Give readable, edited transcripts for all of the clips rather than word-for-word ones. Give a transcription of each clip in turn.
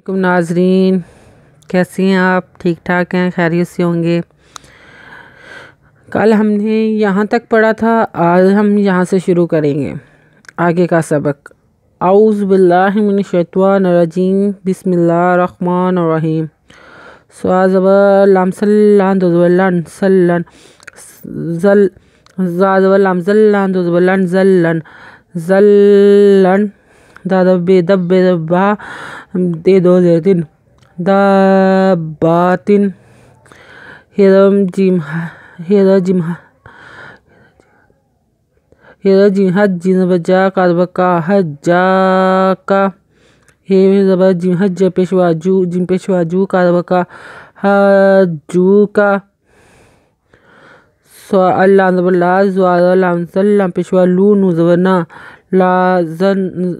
ناظرین، کیسے ہیں آپ؟ ٹھیک ٹھاک ہیں؟ خیریت سے ہوں گے؟ کل ہم نے یہاں تک پڑھا تھا، آج ہم یہاں سے شروع کریں گے آگے کا سبق۔ اعوذ باللہ من الشیطان الرجیم، بسم اللہ الرحمن الرحیم۔ سواز و لام سلان دوزولان سلن زل زاد و لام زلان دوزولان زلن زلن دادب دب دبا دے دو زیتن داباتن ہیرم جیم حج جیم بجا کاربکا حجاکا ہیرم جیم حج پیشوا جو جیم پیشوا جو کاربکا حجوکا اللہ نبلا زوار لامزل لام پیشوا لو نوزونا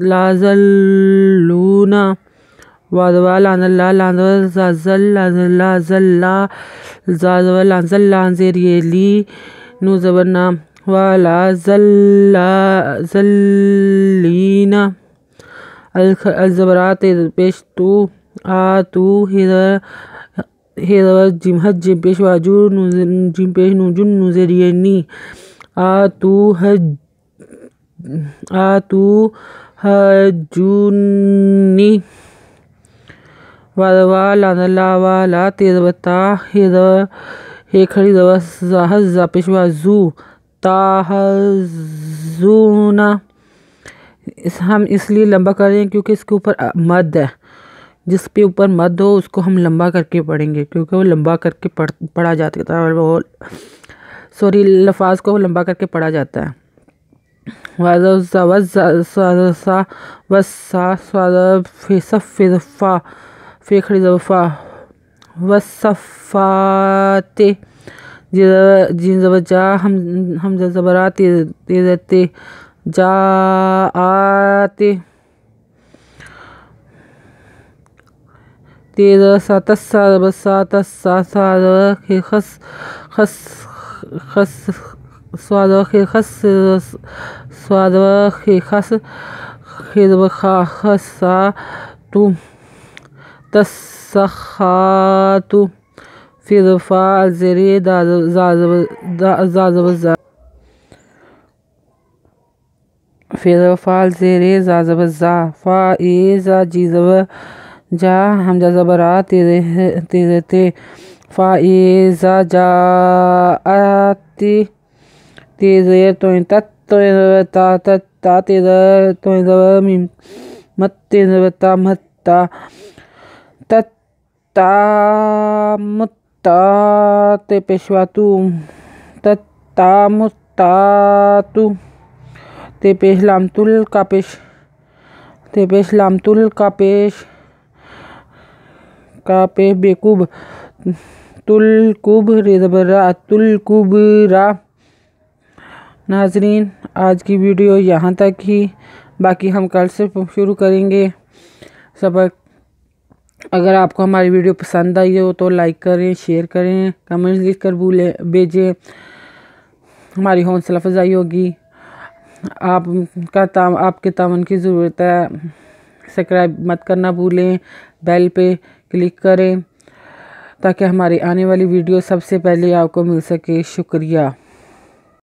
لازلونا وادوا لانلا لانزل زازل لانزلا زلا زازوا لانزل لانزیریلی نوزونا والا زلا زلینا الزبرات پیش تو آتو ہیرا جیم حج جیم پیشوا جو جیم پیش نوجن نوزیرینی آتو حجونی وادوا لانلا والا تیربتا ہیرا کھڑی زوا زاہز پیشوا زو تاہزونا۔ ہم اس لیے لمبا کر رہے ہیں کیونکہ اس کے اوپر مد ہے، جس پہ اوپر مد ہو اس کو ہم لمبا کر کے پڑھیں گے، کیونکہ وہ لمبا کر کے پڑھا جاتا ہے، لفظ کو لمبا کر کے پڑھا جاتا ہے۔ فی کھڑی زفا وصفات جین زبجا حمزہ زبرات تیزتے جاءات تیزا ساتسا بساتسا سادہ خس سوادہ خس سوادہ خس خیزب خسا تو تسخاتو فیضفا الزیری زازب زا فیضفا الزیری زازب زا فائزا جیزب جا حمزہ زبرات تیزتے فائزا جاءتی تیزیر توین تت توین تا تت تا تیزر توین زبر میم مت تیزر تا متا تت تا متا تے پیشوا تو تت تا متا تو تے پیش لام تل کا پیش تے پیش لام تل کا پیش بیکوب تل کوب ریزبرا تل کوبرا۔ ناظرین، آج کی ویڈیو یہاں تک ہی، باقی ہم کل سے شروع کریں گے سبق۔ اگر آپ کو ہماری ویڈیو پسند آئی ہو تو لائک کریں، شیئر کریں، کمنٹس لکھ کر بھیجیں، ہماری حوصلہ افزائی ہوگی۔ آپ کے تعاون کی ضرورت ہے۔ سبسکرائب مت کرنا بھولیں، بیل پہ کلک کریں تاکہ ہماری آنے والی ویڈیو سب سے پہلے آپ کو مل سکے۔ شکریہ۔